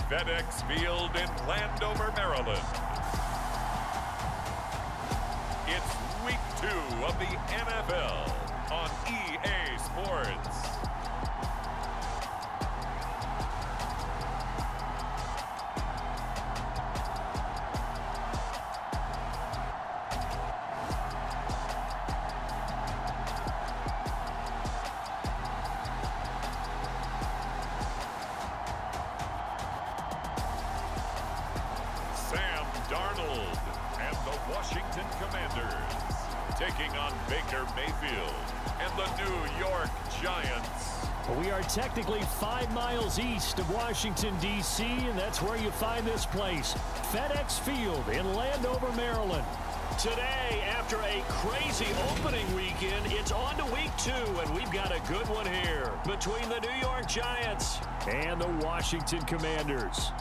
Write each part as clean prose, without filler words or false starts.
FedEx Field in Landover, Maryland. It's week 2 of the NFL on EA Sports. Darnold and the Washington Commanders taking on Baker Mayfield and the New York Giants. Well, we are technically 5 miles east of Washington, D.C., and that's where you find this place, FedEx Field in Landover, Maryland. Today, after a crazy opening weekend, it's on to week 2, and we've got a good one here between the New York Giants and the Washington Commanders.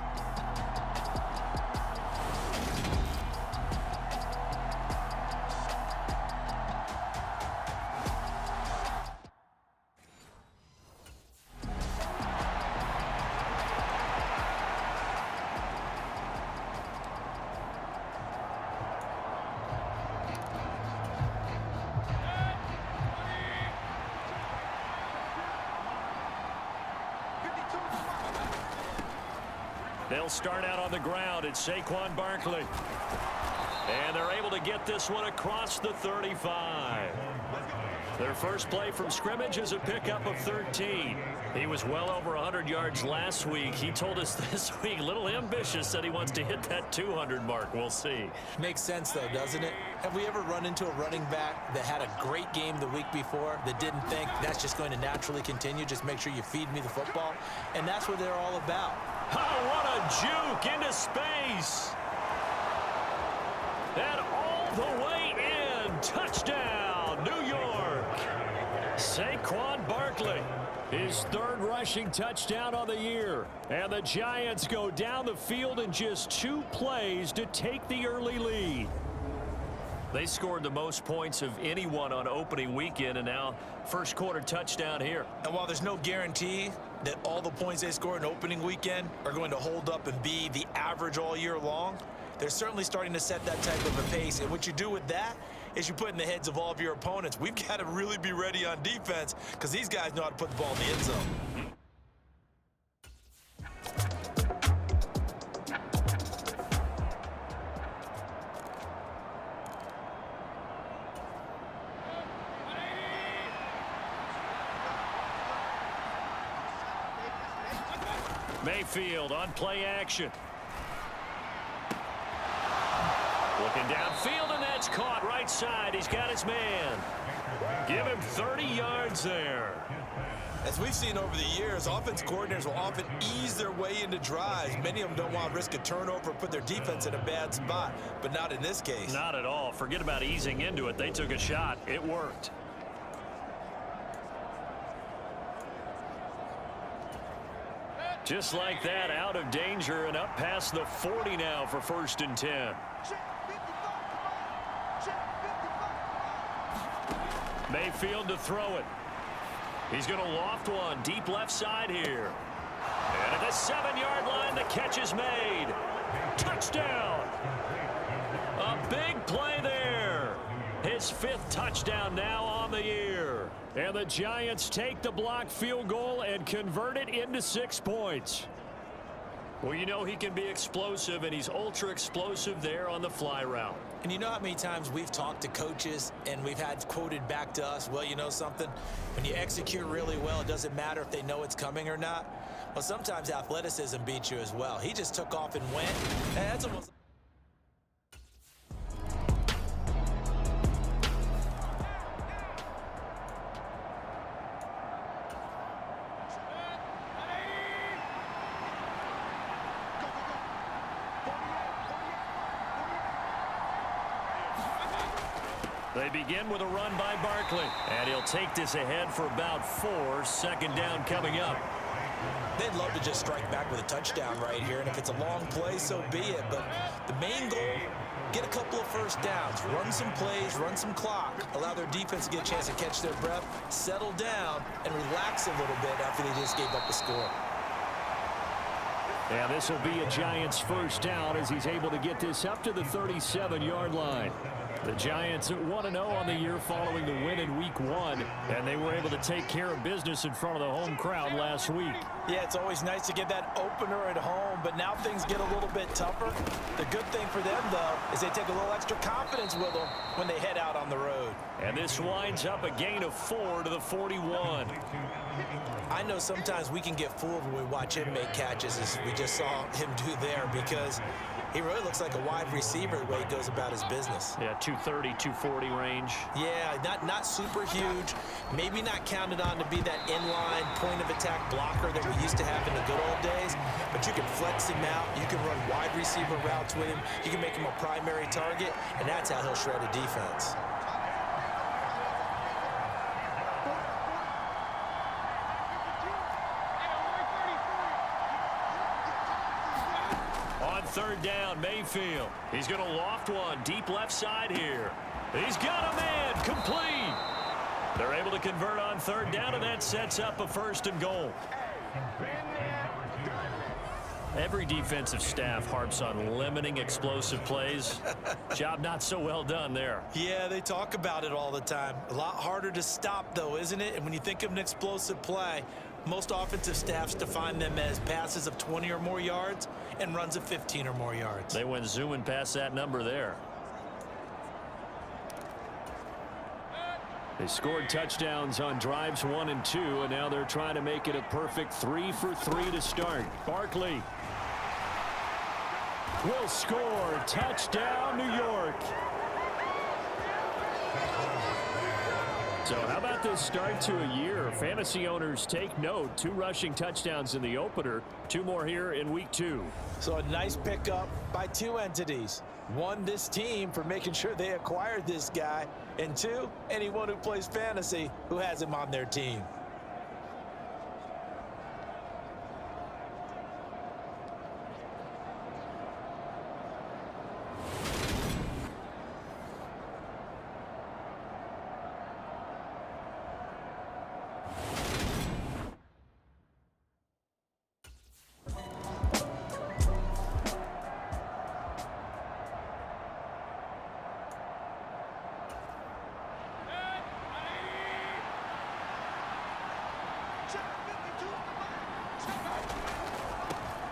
They'll start out on the ground. It's Saquon Barkley. And they're able to get this one across the 35. Their first play from scrimmage is a pickup of 13. He was well over 100 yards last week. He told us this week, a little ambitious, said he wants to hit that 200 mark. We'll see. Makes sense, though, doesn't it? Have we ever run into a running back that had a great game the week before that didn't think that's just going to naturally continue? Just make sure you feed me the football. And that's what they're all about. Oh, what a juke into space. And all the way in. Touchdown, New York. Saquon Barkley, his 3rd rushing touchdown on the year. And the Giants go down the field in just 2 plays to take the early lead. They scored the most points of anyone on opening weekend, and now first quarter touchdown here. And while there's no guarantee that all the points they scored in opening weekend are going to hold up and be the average all year long, they're certainly starting to set that type of a pace. And what you do with that is you put in the heads of all of your opponents, we've got to really be ready on defense because these guys know how to put the ball in the end zone. Mayfield on play action. Looking downfield, and that's caught right side. He's got his man. Give him 30 yards there. As we've seen over the years, offense coordinators will often ease their way into drives. Many of them don't want to risk a turnover or put their defense in a bad spot, but not in this case. Not at all. Forget about easing into it. They took a shot. It worked. Just like that, out of danger and up past the 40 now for 1st and 10. Mayfield to throw it. He's going to loft one deep left side here. And at the 7-yard line, the catch is made. Touchdown. A big play there. His 5th touchdown now on the year. And the Giants take the block field goal and convert it into 6 points. Well, you know he can be explosive, and he's ultra explosive there on the fly route. And you know how many times we've talked to coaches and we've had quoted back to us, well, you know something? When you execute really well, it doesn't matter if they know it's coming or not. Well, sometimes athleticism beats you as well. He just took off and went. And that's almost... They begin with a run by Barkley. And he'll take this ahead for about 4. 2nd down coming up. They'd love to just strike back with a touchdown right here. And if it's a long play, so be it. But the main goal, get a couple of first downs. Run some plays, run some clock. Allow their defense to get a chance to catch their breath, settle down, and relax a little bit after they just gave up the score. And this will be a Giants first down as he's able to get this up to the 37-yard line. The Giants at 1-0 on the year following the win in Week 1, and they were able to take care of business in front of the home crowd last week. Yeah, it's always nice to get that opener at home, but now things get a little bit tougher. The good thing for them, though, is they take a little extra confidence with them when they head out on the road. And this winds up a gain of 4 to the 41. I know sometimes we can get fooled when we watch him make catches, as we just saw him do there, because he really looks like a wide receiver the way he goes about his business. Yeah, 230, 240 range. Yeah, not super huge. Maybe not counted on to be that inline point-of-attack blocker that we used to have in the good old days, but you can flex him out. You can run wide receiver routes with him. You can make him a primary target, and that's how he'll shred a defense. Third down, Mayfield. He's going to loft one deep left side here. He's got a man complete. They're able to convert on third down, and that sets up a first and goal. Every defensive staff harps on limiting explosive plays. Job not so well done there. Yeah, they talk about it all the time. A lot harder to stop, though, isn't it? And when you think of an explosive play, most offensive staffs define them as passes of 20 or more yards and runs of 15 or more yards. They went zooming past that number there. They scored touchdowns on drives 1 and 2, and now they're trying to make it a perfect 3 for 3 to start. Barkley will score. Touchdown, New York. So how about this start to a year? Fantasy owners take note. 2 rushing touchdowns in the opener. 2 more here in week 2. So a nice pickup by 2 entities. 1, this team for making sure they acquired this guy. And 2, anyone who plays fantasy who has him on their team.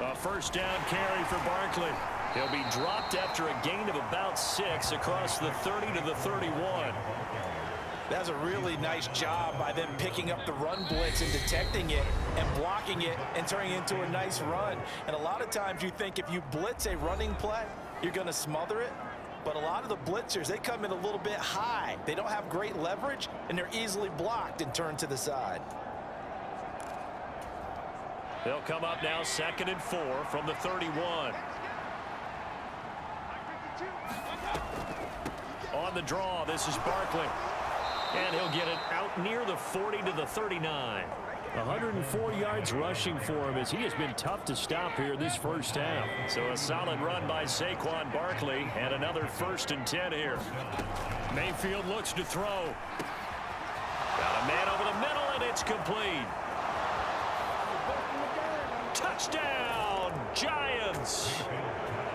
A first down carry for Barkley. He'll be dropped after a gain of about 6 across the 30 to the 31. That's a really nice job by them picking up the run blitz and detecting it and blocking it and turning it into a nice run. And a lot of times you think if you blitz a running play, you're going to smother it. But a lot of the blitzers, they come in a little bit high. They don't have great leverage, and they're easily blocked and turned to the side. They'll come up now 2nd and 4 from the 31. On the draw, this is Barkley. And he'll get it out near the 40 to the 39. 104 yards rushing for him as he has been tough to stop here this first half. So a solid run by Saquon Barkley and another 1st and 10 here. Mayfield looks to throw. Got a man over the middle, and it's complete. Touchdown, Giants.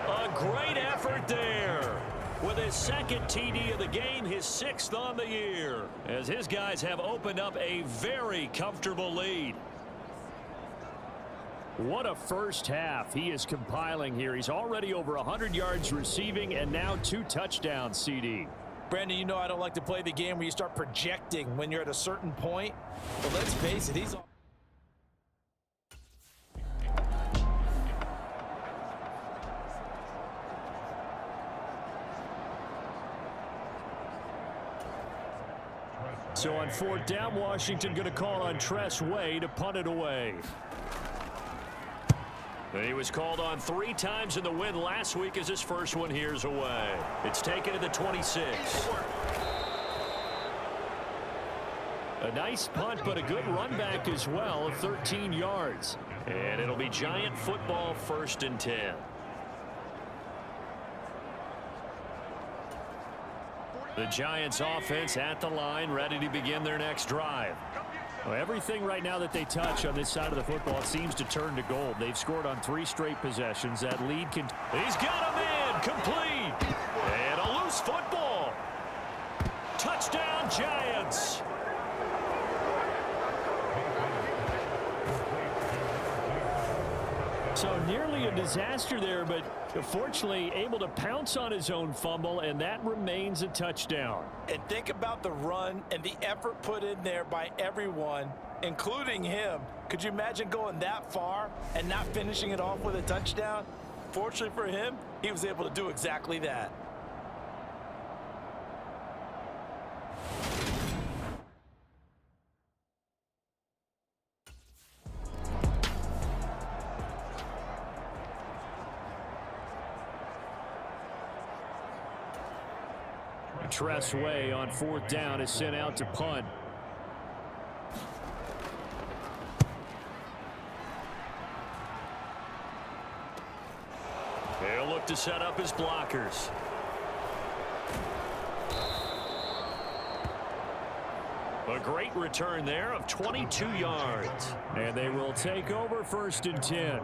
A great effort there. With his 2nd TD of the game, his 6th on the year, as his guys have opened up a very comfortable lead. What a first half he is compiling here. He's already over 100 yards receiving and now 2 touchdowns, CD. Brandon, you know I don't like to play the game where you start projecting when you're at a certain point. But let's face it, he's... So on 4th down, Washington going to call on Tress Way to punt it away. He was called on 3 times in the win last week as his first one here's away. It's taken to the 26. A nice punt, but a good run back as well of 13 yards. And it'll be Giant football 1st and 10. The Giants offense at the line, ready to begin their next drive. Well, everything right now that they touch on this side of the football seems to turn to gold. They've scored on 3 straight possessions. That lead can... He's got him in! Complete! And a loose football! Touchdown, Giants! So nearly a disaster there, but fortunately able to pounce on his own fumble, and that remains a touchdown. And think about the run and the effort put in there by everyone, including him. Could you imagine going that far and not finishing it off with a touchdown? Fortunately for him, he was able to do exactly that. Tress Way on 4th down is sent out to punt. He'll look to set up his blockers. A great return there of 22 yards. And they will take over 1st and 10.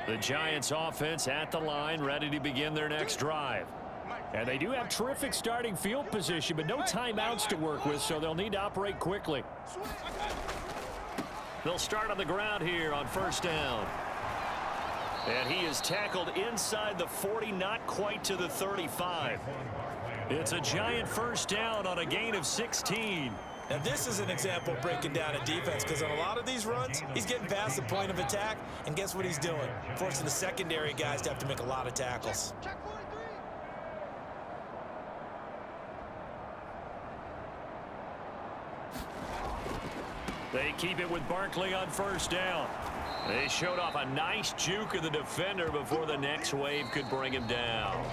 The Giants offense at the line, ready to begin their next drive. And they do have terrific starting field position, but no timeouts to work with, so they'll need to operate quickly. They'll start on the ground here on 1st down. And he is tackled inside the 40, not quite to the 35. It's a Giant 1st down on a gain of 16. Now, this is an example of breaking down a defense, because on a lot of these runs, he's getting past the point of attack, and guess what he's doing? Forcing the secondary guys to have to make a lot of tackles. They keep it with Barkley on 1st down. They showed off a nice juke of the defender before the next wave could bring him down.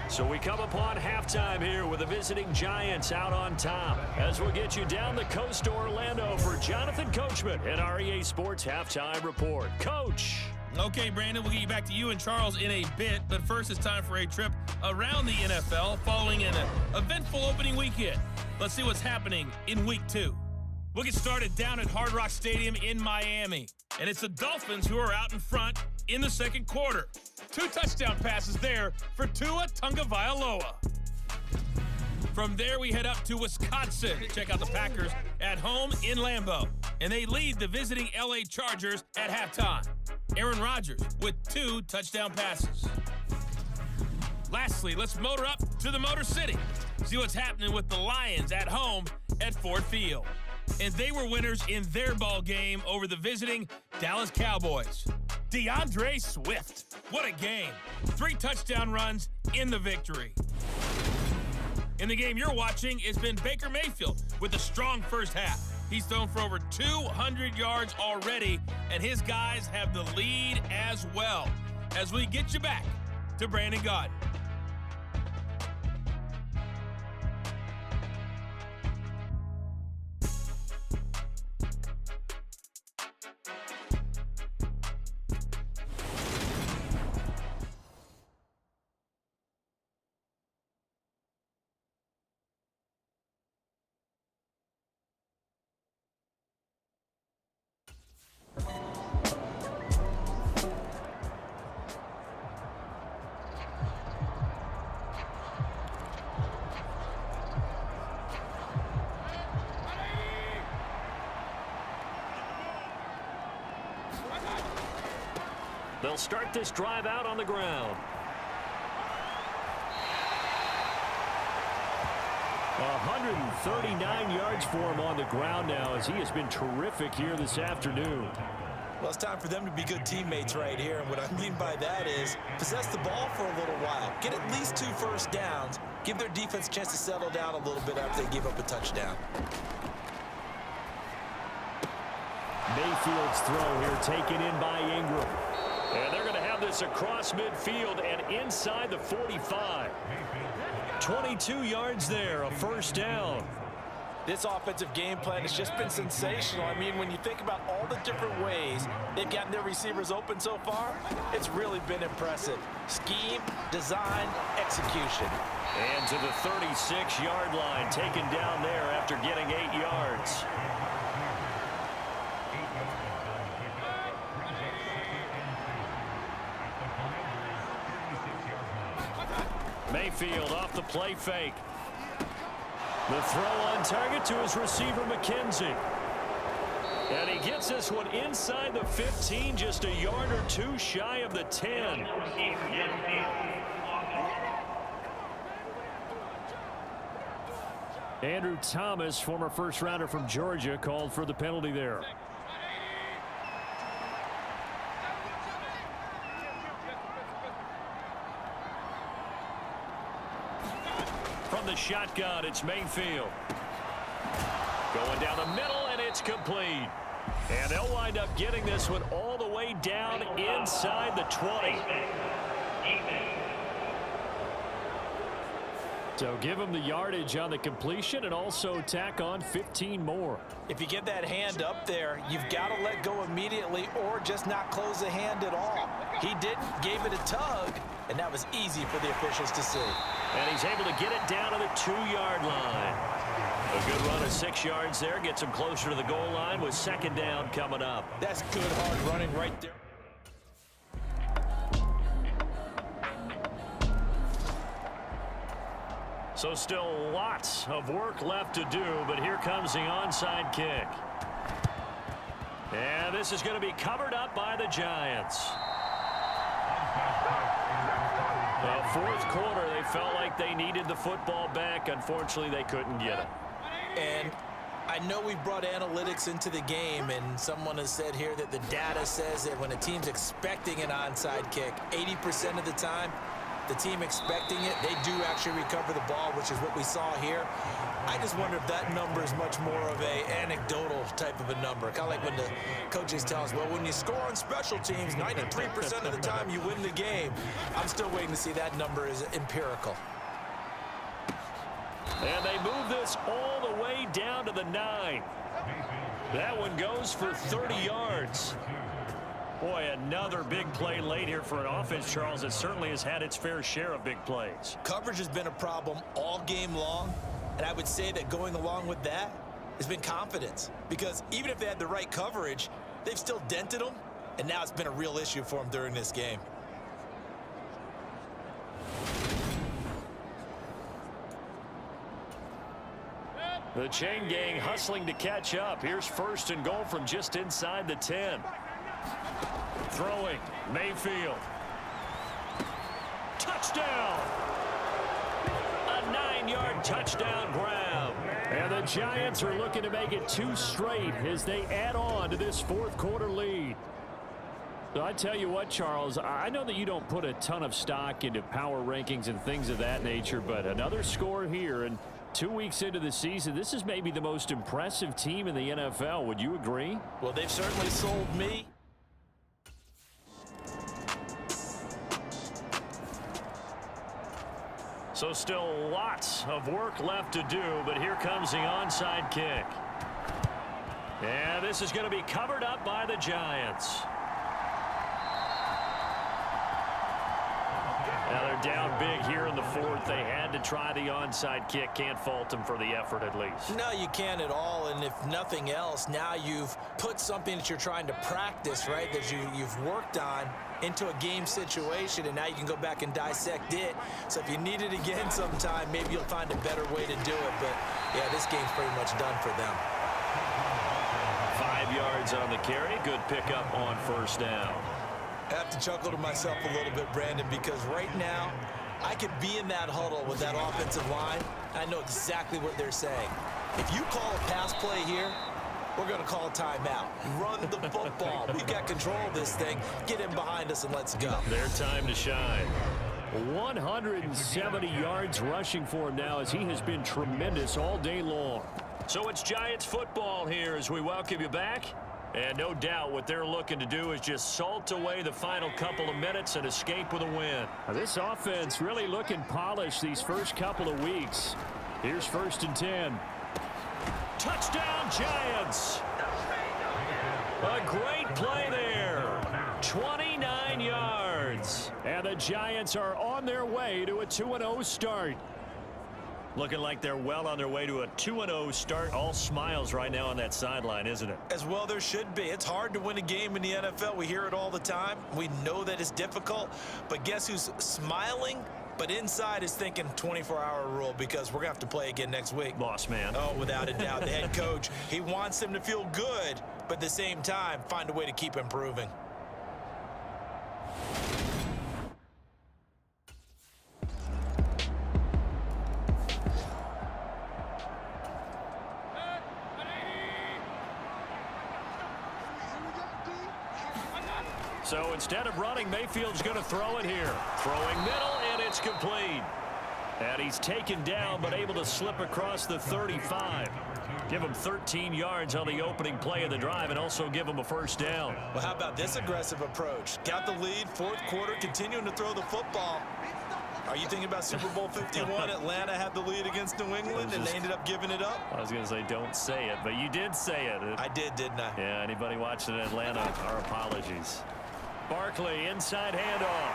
So we come upon halftime here with the visiting Giants out on top. As we'll get you down the coast to Orlando for Jonathan Coachman at REA Sports Halftime Report. Coach. Okay, Brandon, we'll get you back to you and Charles in a bit, but first it's time for a trip around the NFL following an eventful opening weekend. Let's see what's happening in Week 2. We'll get started down at Hard Rock Stadium in Miami, and it's the Dolphins who are out in front in the 2nd quarter. 2 touchdown passes there for Tua Tagovailoa. From there, we head up to Wisconsin to check out the Packers at home in Lambeau, and they lead the visiting LA Chargers at halftime. Aaron Rodgers with 2 touchdown passes. Lastly, let's motor up to the Motor City, see what's happening with the Lions at home at Ford Field. And they were winners in their ball game over the visiting Dallas Cowboys. DeAndre Swift, what a game. 3 touchdown runs in the victory. In the game you're watching, it's been Baker Mayfield with a strong first half. He's thrown for over 200 yards already, and his guys have the lead as well. As we get you back to Brandon Gaudin. They'll start this drive out on the ground. 139 yards for him on the ground now, as he has been terrific here this afternoon. Well, it's time for them to be good teammates right here, and what I mean by that is possess the ball for a little while, get at least 2 first downs, give their defense a chance to settle down a little bit after they give up a touchdown. Mayfield's throw here taken in by Ingram. And they're going to have this across midfield and inside the 45. 22 yards there, a first down. This offensive game plan has just been sensational. I mean, when you think about all the different ways they've gotten their receivers open so far, it's really been impressive. Scheme, design, execution. And to the 36-yard line, taken down there after getting 8 yards. Mayfield off the play fake. The throw on target to his receiver, McKenzie. And he gets this one inside the 15, just a yard or two shy of the 10. Andrew Thomas, former first-rounder from Georgia, called for the penalty there. From the shotgun, it's Mayfield. Going down the middle, and it's complete. And they'll wind up getting this one all the way down inside the 20. So give him the yardage on the completion and also tack on 15 more. If you get that hand up there, you've got to let go immediately or just not close the hand at all. He didn't, gave it a tug, and that was easy for the officials to see. And he's able to get it down to the 2-yard line. A good run of 6 yards there gets him closer to the goal line with second down coming up. That's good hard running right there. So still lots of work left to do, but here comes the onside kick. And this is going to be covered up by the Giants. The fourth quarter, they felt like they needed the football back. Unfortunately, they couldn't get it. And I know we've brought analytics into the game, and someone has said here that the data says that when a team's expecting an onside kick, 80% of the time, the team expecting it, they do actually recover the ball, which is what we saw here. I just wonder if that number is much more of a anecdotal type of a number. Kind of like when the coaches tell us, well, when you score on special teams, 93% of the time you win the game. I'm still waiting to see that number is empirical. And they move this all the way down to the 9. That one goes for 30 yards. Boy, another big play late here for an offense, Charles, that certainly has had its fair share of big plays. Coverage has been a problem all game long, and I would say that going along with that has been confidence. Because even if they had the right coverage, they've still dented them, and now it's been a real issue for them during this game. The chain gang hustling to catch up. Here's first and goal from just inside the 10. Throwing, Mayfield. Touchdown! A 9-yard touchdown grab. And the Giants are looking to make it 2 straight as they add on to this fourth quarter lead. So I tell you what, Charles, I know that you don't put a ton of stock into power rankings and things of that nature, but another score here, and 2 weeks into the season, this is maybe the most impressive team in the NFL. Would you agree? Well, they've certainly sold me. So still lots of work left to do, but here comes the onside kick. And this is going to be covered up by the Giants. Now they're down big here in the fourth. They had to try the onside kick. Can't fault them for the effort at least. No, you can't at all. And if nothing else, now you've put something that you're trying to practice, right, that you've worked on into a game situation, and now you can go back and dissect it. So if you need it again sometime, maybe you'll find a better way to do it. But, yeah, this game's pretty much done for them. 5 yards on the carry. Good pickup on first down. I have to chuckle to myself a little bit, Brandon, because right now I could be in that huddle with that offensive line. I know exactly what they're saying. If you call a pass play here, we're going to call a timeout. Run the football. We've got control of this thing. Get in behind us and let's go. Their time to shine. 170 yards rushing for him now as he has been tremendous all day long. So it's Giants football here as we welcome you back. And no doubt what they're looking to do is just salt away the final couple of minutes and escape with a win. Now this offense really looking polished these first couple of weeks. Here's first and 10. Touchdown, Giants. A great play there. 29 yards. And the Giants are on their way to a 2-0 start. Looking like they're well on their way to a 2-0 start. All smiles right now on that sideline, isn't it? As well there should be. It's hard to win a game in the NFL. We hear it all the time. We know that it's difficult. But guess who's smiling? But inside is thinking 24-hour rule because we're going to have to play again next week. Boss man. Oh, without a doubt. The head coach, he wants them to feel good, but at the same time, find a way to keep improving. So instead of running, Mayfield's going to throw it here. Throwing middle, and it's complete. And he's taken down, but able to slip across the 35. Give him 13 yards on the opening play of the drive and also give him a first down. Well, how about this aggressive approach? Got the lead, fourth quarter, continuing to throw the football. Are you thinking about Super Bowl 51? Atlanta had the lead against New England, and they ended up giving it up? I was going to say don't say it, but you did say it. I did, didn't I? Yeah, anybody watching Atlanta, our apologies. Barkley, inside handoff.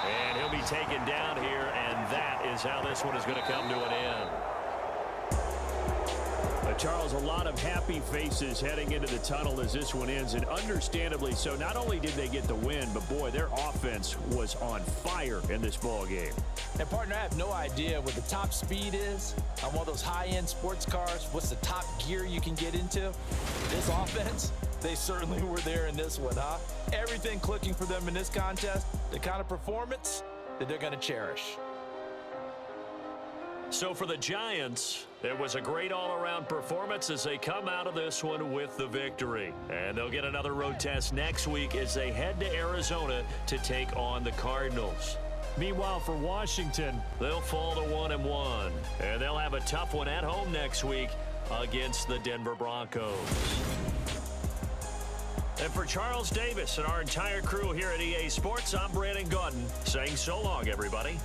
And he'll be taken down here, and that is how this one is going to come to an end. Charles, a lot of happy faces heading into the tunnel as this one ends, and understandably so. Not only did they get the win, but boy, their offense was on fire in this ball game. And partner, I have no idea what the top speed is on one of those high-end sports cars. What's the top gear you can get into? This offense, they certainly were there in this one, huh? Everything clicking for them in this contest, the kind of performance that they're going to cherish. So for the Giants, it was a great all-around performance as they come out of this one with the victory. And they'll get another road test next week as they head to Arizona to take on the Cardinals. Meanwhile, for Washington, they'll fall to 1-1. And they'll have a tough one at home next week against the Denver Broncos. And for Charles Davis and our entire crew here at EA Sports, I'm Brandon Gaudin saying so long, everybody.